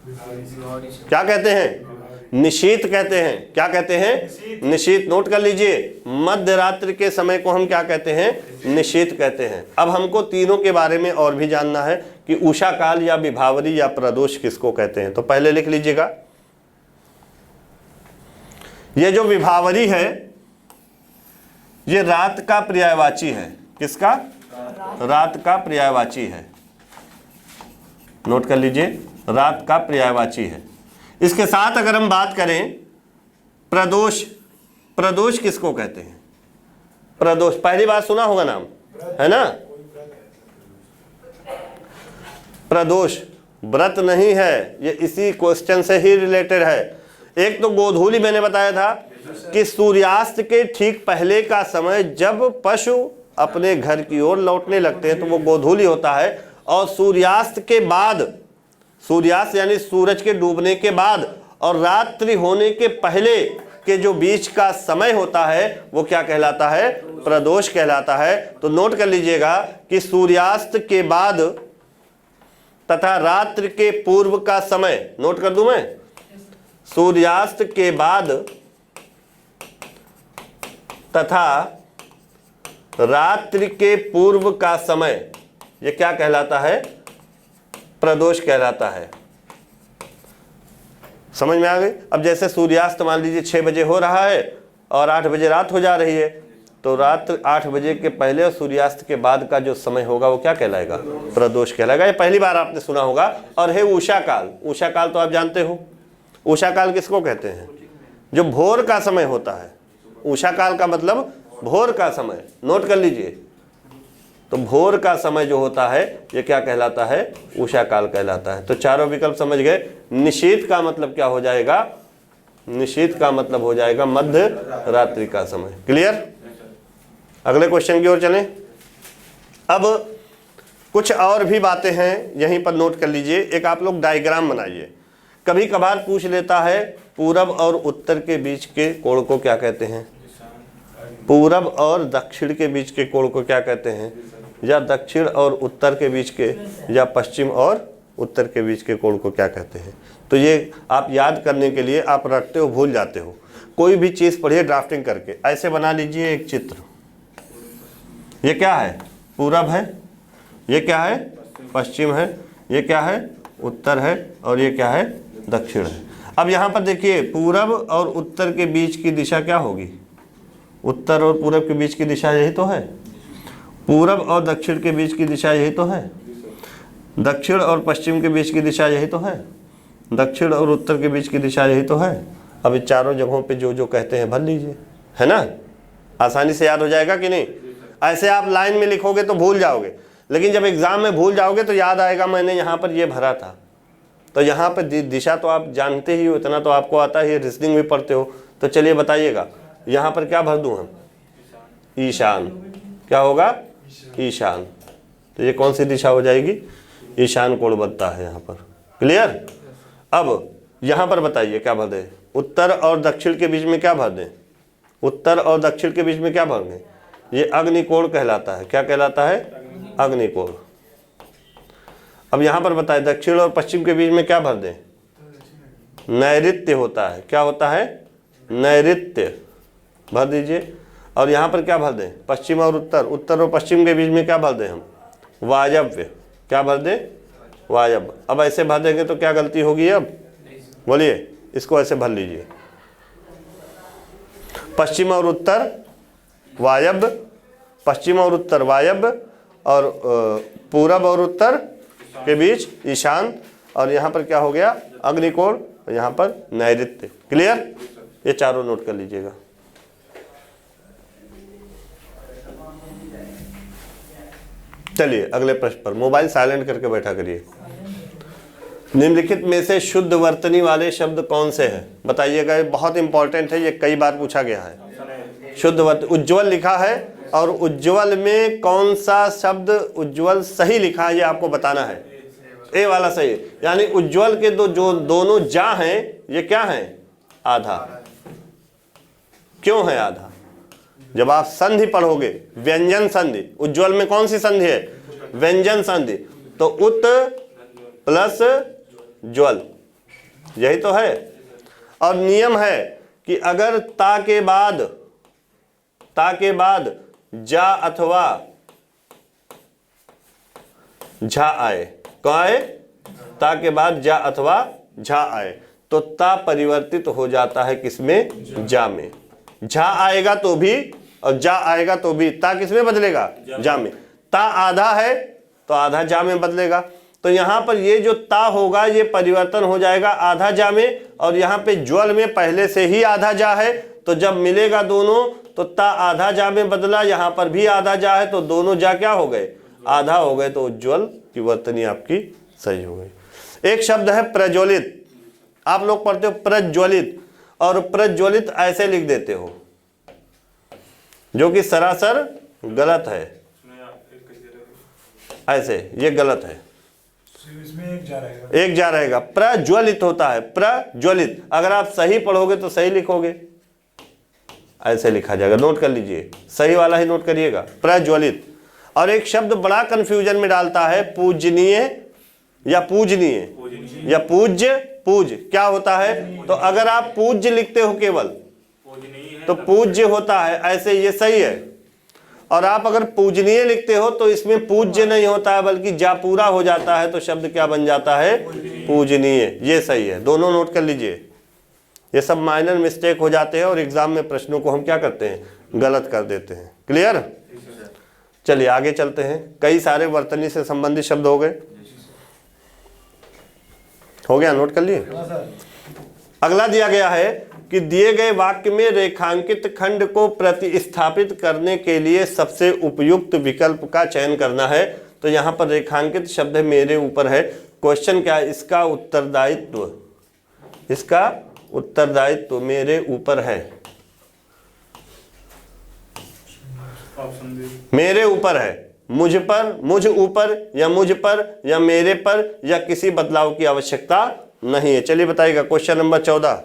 क्या कहते हैं? निशीथ कहते हैं। क्या कहते हैं? निशीथ। नोट कर लीजिए, मध्य रात्रि के समय को हम क्या कहते हैं? निशीथ कहते हैं। अब हमको तीनों के बारे में और भी जानना है कि उषा काल या विभावरी या प्रदोष किसको कहते हैं। तो पहले लिख लीजिएगा, ये जो विभावरी है ये रात का पर्यायवाची है। किसका? रात का पर्यायवाची है। नोट कर लीजिए, रात का पर्यायवाची है। इसके साथ अगर हम बात करें प्रदोष, प्रदोष किसको कहते हैं? प्रदोष पहली बार सुना होगा नाम, है ना? प्रदोष व्रत नहीं है, ये इसी क्वेश्चन से ही रिलेटेड है। एक तो गोधूली मैंने बताया था कि सूर्यास्त के ठीक पहले का समय, जब पशु अपने घर की ओर लौटने लगते हैं तो वो गोधूली होता है। और सूर्यास्त के बाद, सूर्यास्त यानी सूरज के डूबने के बाद और रात्रि होने के पहले के जो बीच का समय होता है वो क्या कहलाता है? प्रदोष कहलाता है। तो नोट कर लीजिएगा कि सूर्यास्त के बाद तथा रात्रि के पूर्व का समय, नोट कर दूं मैं, सूर्यास्त के बाद तथा रात्रि के पूर्व का समय, ये क्या कहलाता है? प्रदोष कहलाता है। समझ में आ गई? अब जैसे सूर्यास्त मान लीजिए 6 बजे हो रहा है और 8 बजे रात हो जा रही है, तो रात 8 बजे के पहले और सूर्यास्त के बाद का जो समय होगा वो क्या कहलाएगा? प्रदोष कहलाएगा। ये पहली बार आपने सुना होगा। और है उषा काल। उषा काल तो आप जानते हो, उषा काल किसको कहते हैं? जो भोर का समय होता है। उषा काल का मतलब भोर का समय। नोट कर लीजिए, तो भोर का समय जो होता है ये क्या कहलाता है? उषा काल कहलाता है। तो चारों विकल्प समझ गए। निशीथ का मतलब क्या हो जाएगा? निशीथ का मतलब हो जाएगा मध्य रात्रि का समय। क्लियर? अगले क्वेश्चन की ओर चलें। अब कुछ और भी बातें हैं, यहीं पर नोट कर लीजिए। एक आप लोग डायग्राम बनाइए। कभी कभार पूछ लेता है पूरब और उत्तर के बीच के कोण को क्या कहते हैं? पूरब और दक्षिण के बीच के कोण को क्या कहते हैं? या दक्षिण और उत्तर के बीच के, या पश्चिम और उत्तर के बीच के कोण को क्या कहते हैं? तो ये आप याद करने के लिए आप रटते हो, भूल जाते हो। कोई भी चीज़ पढ़िए ड्राफ्टिंग करके। ऐसे बना लीजिए एक चित्र। ये क्या है? पूरब है। ये क्या है? पश्चिम है। ये क्या है? उत्तर है। और ये क्या है? दक्षिण है। अब यहाँ पर देखिए, पूरब और उत्तर के बीच की दिशा क्या होगी? उत्तर और पूरब के बीच की दिशा यही तो है। पूरब और दक्षिण के बीच की दिशा यही तो है। दक्षिण और पश्चिम के बीच की दिशा यही तो है। दक्षिण और उत्तर के बीच की दिशा यही तो है। अब इन चारों जगहों पे जो जो कहते हैं भर लीजिए, है ना? आसानी से याद हो जाएगा कि नहीं? ऐसे आप लाइन में लिखोगे तो भूल जाओगे, लेकिन जब एग्जाम में भूल जाओगे तो याद आएगा मैंने यहाँ पर ये भरा था। तो यहाँ पर दिशा तो आप जानते ही हो, इतना तो आपको आता ही है, रीजनिंग भी पढ़ते हो। तो चलिए बताइएगा, यहाँ पर क्या भर दूँ हम? ईशान। क्या होगा? ईशान। तो ये कौन सी दिशा हो जाएगी? ईशान कोण बनता है यहाँ पर। क्लियर? अब यहाँ पर बताइए क्या भर दें? उत्तर और दक्षिण के बीच में क्या भर दें? उत्तर और दक्षिण के बीच में क्या भर दें? ये अग्निकोण कहलाता है। क्या कहलाता है? अग्निकोण। अब यहाँ पर बताएं दक्षिण और पश्चिम के बीच में क्या भर दें? नैऋत्य होता है। क्या होता है? नैऋत्य भर दीजिए। और यहाँ पर क्या भर दें? पश्चिम और उत्तर। उत्तर और पश्चिम के बीच में क्या भर दें हम? वायव्य। क्या भर दें? वायव्य। अब ऐसे भर देंगे तो क्या गलती होगी? अब बोलिए, इसको ऐसे भर लीजिए, पश्चिम और उत्तर वायव्य, पश्चिम और उत्तर वायव्य, और पूरब और उत्तर के बीच ईशान, और यहाँ पर क्या हो गया? अग्निकोण, और यहाँ पर नैऋत्य। क्लियर? ये चारों नोट कर लीजिएगा। चलिए अगले प्रश्न पर। मोबाइल साइलेंट करके बैठा करिए। निम्नलिखित में से शुद्ध वर्तनी वाले शब्द कौन से हैं? बताइएगा, ये बहुत इंपॉर्टेंट है, ये कई बार पूछा गया है। शुद्ध वर्तनी, उज्ज्वल लिखा है, और उज्ज्वल में कौन सा शब्द उज्ज्वल सही लिखा है ये आपको बताना है। ए वाला सही, यानी उज्ज्वल के जो दोनों जा हैं ये क्या हैं? आधा। क्यों है आधा? जब आप संधि पढ़ोगे, व्यंजन संधि, उज्ज्वल में कौन सी संधि है? व्यंजन संधि। तो उत प्लस ज्वल, यही तो है। और नियम है कि अगर ता के बाद जा अथवा झा आए, कौन आए? ता के बाद जा अथवा झा आए, तो ता परिवर्तित हो जाता है किसमें? जा में। झा आएगा तो भी और जा आएगा तो भी ता किसमें बदलेगा? जा में। ता आधा है तो आधा जा में बदलेगा। तो यहाँ पर ये जो ता होगा ये परिवर्तन हो जाएगा आधा जा में, और यहाँ पे ज्वल में पहले से ही आधा जा है, तो जब मिलेगा दोनों तो ता आधा जा में बदला, यहाँ पर भी आधा जा है, तो दोनों जा क्या हो गए? आधा हो गए। तो उज्ज्वल की वर्तनी आपकी सही हो गई। एक शब्द है प्रज्वलित। आप लोग पढ़ते हो प्रज्वलित, और प्रज्वलित ऐसे लिख देते हो, जो कि सरासर गलत है। ऐसे ये गलत है, इसमें एक जा रहेगा। प्रज्वलित होता है, प्रज्वलित। अगर आप सही पढ़ोगे तो सही लिखोगे, ऐसे लिखा जाएगा। नोट कर लीजिए, सही वाला ही नोट करिएगा, प्रज्वलित। और एक शब्द बड़ा कंफ्यूजन में डालता है, पूजनीय या पूजनीय या पूज्य। पूज क्या होता है? तो अगर आप पूज्य लिखते हो केवल तो पूज्य होता है, ऐसे ये सही है। और आप अगर पूजनीय लिखते हो तो इसमें पूज्य नहीं होता है, बल्कि जा पूरा हो जाता है, तो शब्द क्या बन जाता है? पूजनीय। ये सही है, दोनों नोट कर लीजिए। ये सब माइनर मिस्टेक हो जाते हैं और एग्जाम में प्रश्नों को हम क्या करते हैं? गलत कर देते हैं। क्लियर? चलिए आगे चलते हैं। कई सारे वर्तनी से संबंधित शब्द हो गए, हो गया? नोट कर लिए। अगला दिया गया है कि दिए गए वाक्य में रेखांकित खंड को प्रतिस्थापित करने के लिए सबसे उपयुक्त विकल्प का चयन करना है। तो यहाँ पर रेखांकित शब्द है मेरे ऊपर है। क्वेश्चन क्या है? इसका उत्तरदायित्व मेरे ऊपर है। मेरे ऊपर है, मुझ पर, मुझ ऊपर या मुझ पर या मेरे पर या किसी बदलाव की आवश्यकता नहीं है। चलिए बताइएगा क्वेश्चन नंबर 14।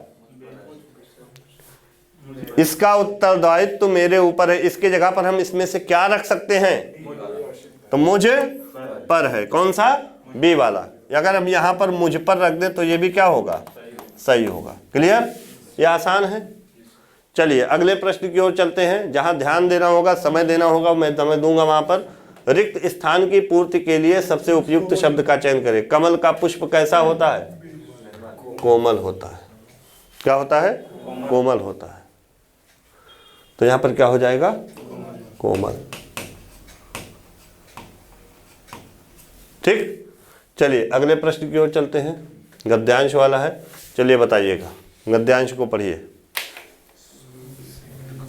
इसका उत्तरदायित्व मेरे ऊपर है, इसके जगह पर हम इसमें से क्या रख सकते हैं? तो मुझ पर है, कौन सा? बी वाला। अगर हम यहां पर मुझ पर रख दें तो ये भी क्या होगा? सही होगा। क्लियर? ये आसान है। चलिए अगले प्रश्न की ओर चलते हैं। जहां ध्यान देना होगा, समय देना होगा, मैं समय दूंगा। वहां पर रिक्त स्थान की पूर्ति के लिए सबसे उपयुक्त शब्द का चयन करें। कमल का पुष्प कैसा होता है? कोमल होता है। क्या होता है? कोमल होता है। तो यहां पर क्या हो जाएगा? कोमल। ठीक। चलिए अगले प्रश्न की ओर चलते हैं। गद्यांश वाला है। चलिए बताइएगा, गद्यांश को पढ़िए।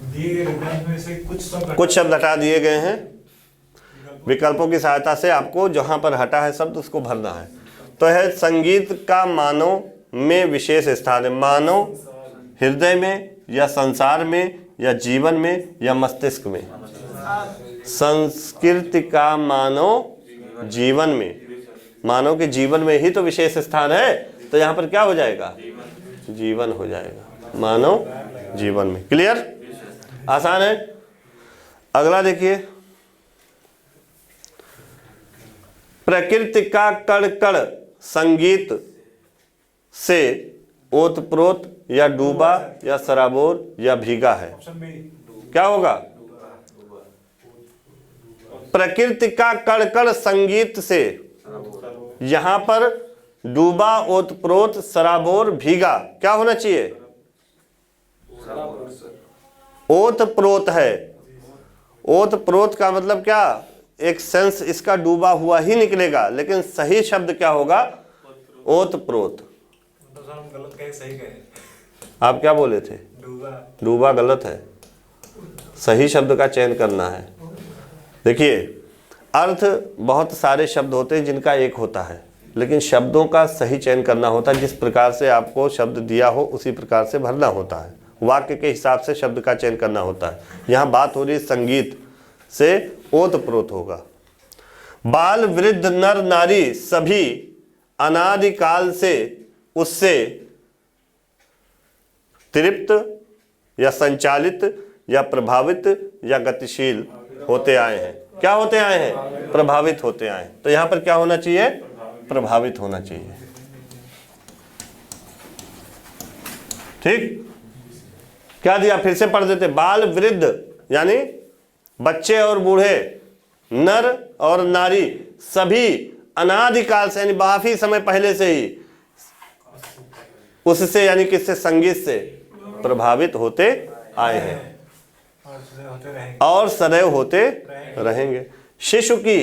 दिए गए गद्यांश में से कुछ शब्द हटा दिए गए हैं। विकल्पों की सहायता से आपको जहां पर हटा है शब्द उसको भरना है। तो है संगीत का मानव में विशेष स्थान है। मानव हृदय में या संसार में या जीवन में या मस्तिष्क में? संस्कृति का मानव जीवन में, मानव के जीवन में ही तो विशेष स्थान है। तो यहां पर क्या हो जाएगा? जीवन हो जाएगा। मानव जीवन में। क्लियर? आसान है। अगला देखिए, प्रकृति का कण कण संगीत से ओतप्रोत या डूबा या सराबोर या भीगा है। क्या होगा? प्रकृति का कण कण संगीत से, यहां पर डूबा, ओतप्रोत, सराबोर, भीगा, क्या होना चाहिए? ओतप्रोत है। ओतप्रोत का मतलब क्या? एक सेंस इसका डूबा हुआ ही निकलेगा, लेकिन सही शब्द क्या होगा? ओतप्रोत। तो सर हम गलत कहे, सही कहे। आप क्या बोले थे? डूबा गलत है, सही शब्द का चयन करना है। देखिए अर्थ बहुत सारे शब्द होते हैं जिनका एक होता है, लेकिन शब्दों का सही चयन करना होता है। जिस प्रकार से आपको शब्द दिया हो उसी प्रकार से भरना होता है। वाक्य के हिसाब से शब्द का चयन करना होता है। यहाँ बात हो रही है संगीत से ओतप्रोत होगा। बाल वृद्ध नर नारी सभी अनादिकाल से उससे तृप्त या संचालित या प्रभावित या गतिशील होते आए हैं। क्या होते आए हैं? प्रभावित होते आए हैं। तो यहां पर क्या होना चाहिए? प्रभावित होना चाहिए। ठीक। क्या दिया? फिर से पढ़ देते। बाल वृद्ध यानी बच्चे और बूढ़े, नर और नारी सभी अनादिकाल से यानी काफी समय पहले से ही उससे यानी किससे? संगीत से प्रभावित होते आए हैं और सदैव होते रहेंगे। शिशु की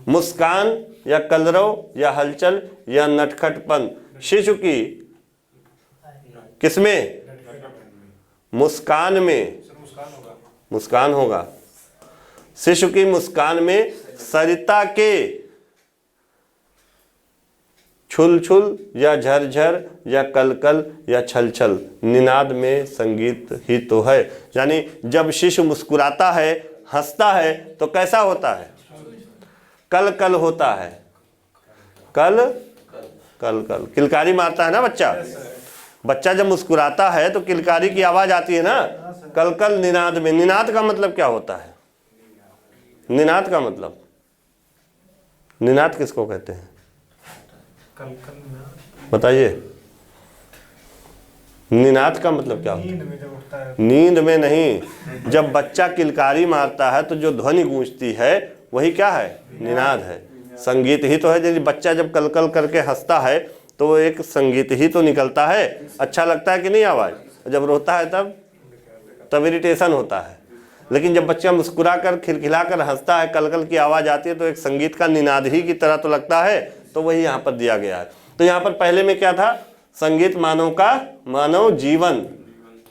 मुस्कान या कलरव या हलचल या नटखटपन, शिशु की किसमें? मुस्कान में। मुस्कान होगा। शिशु की मुस्कान में सरिता के छुल छुल या झरझर या कलकल या छलछल निनाद में संगीत ही तो है। यानी जब शिशु मुस्कुराता है, हंसता है, तो कैसा होता है? कल कल होता है। कल कल कल किलकारी मारता है ना बच्चा। बच्चा जब मुस्कुराता है तो किलकारी की आवाज आती है ना, कल कल निनाद में। निनाद का मतलब क्या होता है? निनाद का मतलब, निनाद किसको कहते हैं? बताइए। निनाद का मतलब क्या होता है? नींद में नहीं। जब बच्चा किलकारी मारता है तो जो ध्वनि गूंजती है वही क्या है? निनाद है। संगीत ही तो है। यदि बच्चा जब कलकल करके हंसता है तो वो एक संगीत ही तो निकलता है। अच्छा लगता है कि नहीं आवाज? जब रोता है तब इरिटेशन होता है। लेकिन जब बच्चा मुस्कुरा कर खिलखिला कर हंसता है, कलकल की आवाज आती है, तो एक संगीत का निनाद ही की तरह तो लगता है। तो वही यहाँ पर दिया गया है। तो यहाँ पर पहले में क्या था? संगीत मानव जीवन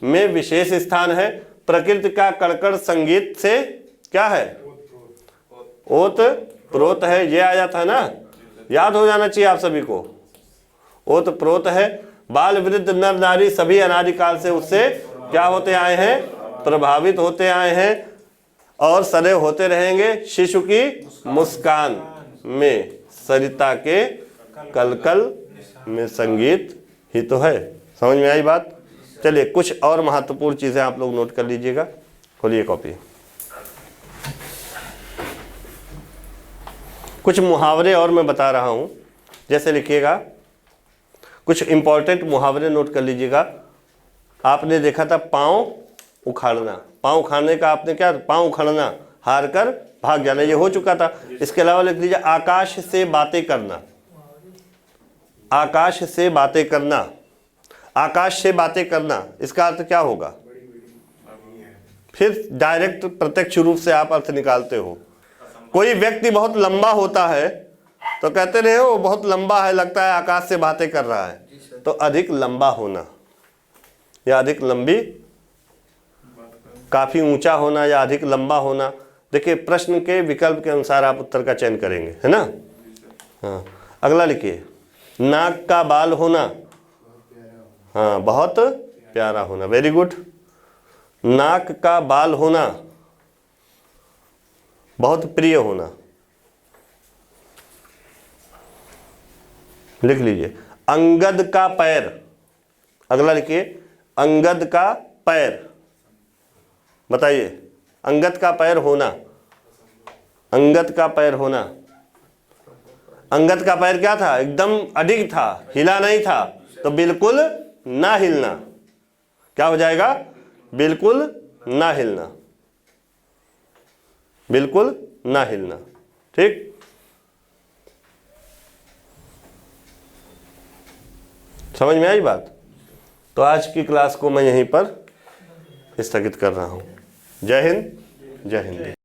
में विशेष स्थान है। प्रकृति का कड़कड़ संगीत से क्या है? ओत प्रोत है। ये आया था ना, याद हो जाना चाहिए आप सभी को। ओत प्रोत है। बाल वृद्ध नर नारी सभी अनादिकाल से उससे क्या होते आए हैं? प्रभावित होते आए हैं और सदैव होते रहेंगे। शिशु की मुस्कान में, सरिता के कलकल में संगीत ही तो है। समझ में आई बात? चलिए कुछ और महत्वपूर्ण चीजें आप लोग नोट कर लीजिएगा। खोलिए कॉपी। कुछ मुहावरे और मैं बता रहा हूं, जैसे लिखिएगा, कुछ इंपॉर्टेंट मुहावरे नोट कर लीजिएगा। आपने देखा था पांव उखाड़ना, पांव उखाड़ने का आपने क्या? पांव उखाड़ना, हार कर भाग जाना, ये हो चुका था। इसके अलावा लिख लीजिए आकाश से बातें करना। आकाश से बातें करना, आकाश से बातें करना, इसका अर्थ क्या होगा? फिर डायरेक्ट प्रत्यक्ष रूप से आप अर्थ निकालते हो। कोई व्यक्ति बहुत लंबा होता है तो कहते रहे हो बहुत लंबा है, लगता है आकाश से बातें कर रहा है, तो अधिक लंबा होना या अधिक लंबी, काफी ऊंचा होना या अधिक लंबा होना। देखिए प्रश्न के विकल्प के अनुसार आप उत्तर का चयन करेंगे, है ना? हाँ, अगला लिखिए, नाक का बाल होना। हाँ, बहुत प्यारा होना, वेरी गुड। नाक का बाल होना, बहुत प्रिय होना। लिख लीजिए अंगद का पैर। अगला लिखिए अंगद का पैर। बताइए अंगद का पैर होना, अंगद का पैर होना। अंगद का पैर क्या था? एकदम अडिग था, हिला नहीं था, तो बिल्कुल ना हिलना। क्या हो जाएगा? बिल्कुल ना हिलना, बिल्कुल ना हिलना। ठीक, समझ में आई बात? तो आज की क्लास को मैं यहीं पर स्थगित कर रहा हूं। जय हिंद, जय हिंद।